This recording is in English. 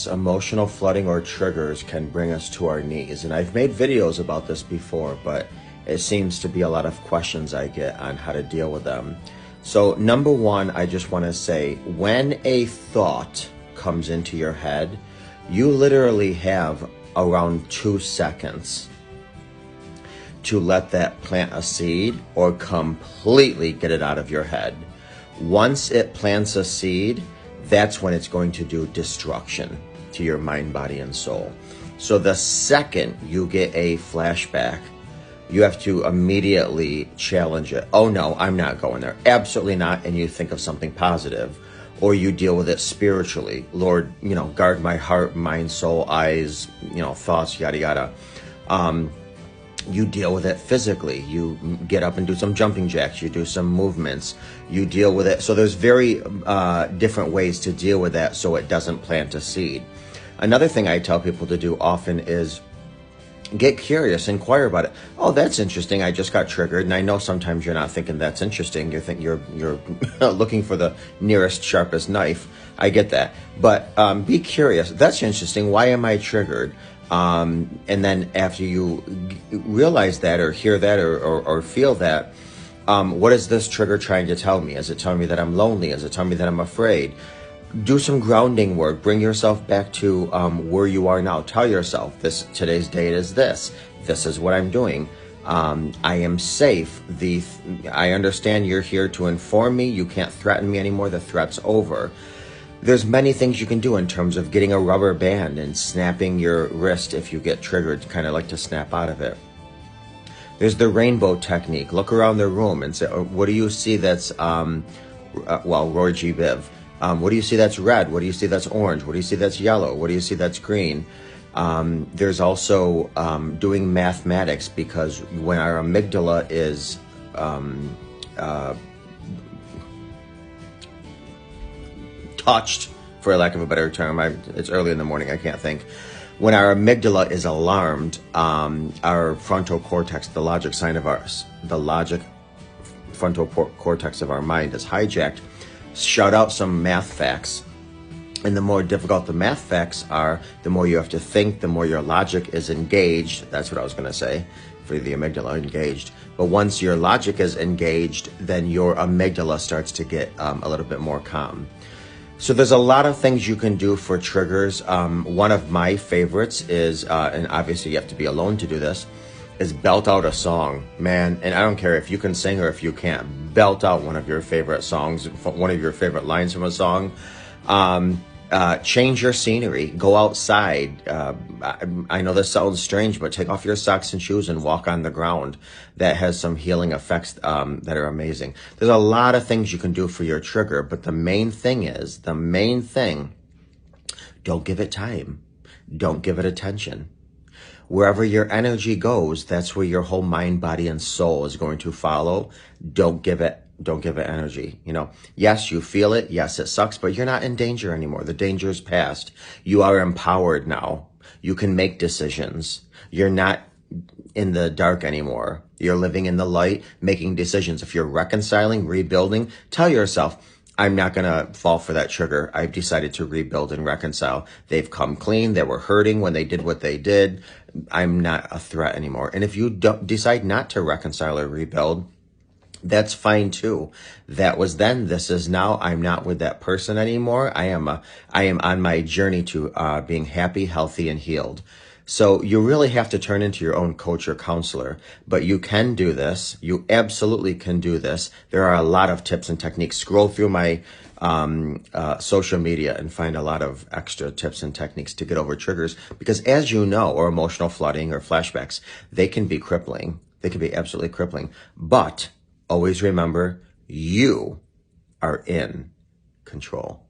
Emotional flooding or triggers can bring us to our knees. And I've made videos about this before, but it seems to be a lot of questions I get on how to deal with them. So number one, I just want to say, when a thought comes into your head, you literally have around 2 seconds to let that plant a seed or completely get it out of your head. Once it plants a seed, that's when it's going to do destruction to your mind, body, and soul. So the second you get a flashback, you have to immediately challenge it. Oh no, I'm not going there. Absolutely not. And you think of something positive, or you deal with it spiritually. Lord, guard my heart, mind, soul, eyes, thoughts, yada, yada. You deal with it physically. You get up and do some jumping jacks. You do some movements. You deal with it. So there's very different ways to deal with that so it doesn't plant a seed. Another thing I tell people to do often is get curious, inquire about it. Oh, that's interesting. I just got triggered. And I know sometimes you're not thinking that's interesting. You're looking for the nearest, sharpest knife. I get that. But be curious. That's interesting. Why am I triggered? And then after you realize that or hear that or feel that, what is this trigger trying to tell me? Is it telling me that I'm lonely? Is it telling me that I'm afraid? Do some grounding work. Bring yourself back to where you are now. Tell yourself, today's date is this. This is what I'm doing. I am safe. I understand you're here to inform me. You can't threaten me anymore. The threat's over. There's many things you can do in terms of getting a rubber band and snapping your wrist if you get triggered, kind of like to snap out of it. There's the rainbow technique. Look around the room and say, what do you see that's, Roy G. Biv. What do you see that's red? What do you see that's orange? What do you see that's yellow? What do you see that's green? There's also doing mathematics, because when our amygdala is touched, for lack of a better term, it's early in the morning, I can't think. When our amygdala is alarmed, our frontal cortex, the logic frontal cortex of our mind is hijacked. Shout out some math facts. And the more difficult the math facts are, the more you have to think, the more your logic is engaged. That's what I was going to say, for the amygdala engaged. But once your logic is engaged, then your amygdala starts to get a little bit more calm. So there's a lot of things you can do for triggers. One of my favorites is, and obviously you have to be alone to do this, is belt out a song, man. And I don't care if you can sing or if you can't. Belt out one of your favorite songs, one of your favorite lines from a song. Change your scenery. Go outside. I know this sounds strange, but take off your socks and shoes and walk on the ground. That has some healing effects that are amazing. There's a lot of things you can do for your trigger, but the main thing, don't give it time. Don't give it attention. Wherever your energy goes, that's where your whole mind, body, and soul is going to follow. Don't give it energy. Yes, you feel it. Yes, it sucks, but you're not in danger anymore. The danger is past. You are empowered now. You can make decisions. You're not in the dark anymore. You're living in the light, making decisions. If you're reconciling, rebuilding, tell yourself, I'm not going to fall for that trigger. I've decided to rebuild and reconcile. They've come clean. They were hurting when they did what they did. I'm not a threat anymore. And if you decide not to reconcile or rebuild, that's fine too. That was then, this is now. I'm not with that person anymore. I am on my journey to being happy, healthy, and healed. So you really have to turn into your own coach or counselor, but you can do this. You absolutely can do this. There are a lot of tips and techniques. Scroll through my social media and find a lot of extra tips and techniques to get over triggers, because as you know, or emotional flooding or flashbacks, they can be crippling. They can be absolutely crippling, but always remember, you are in control.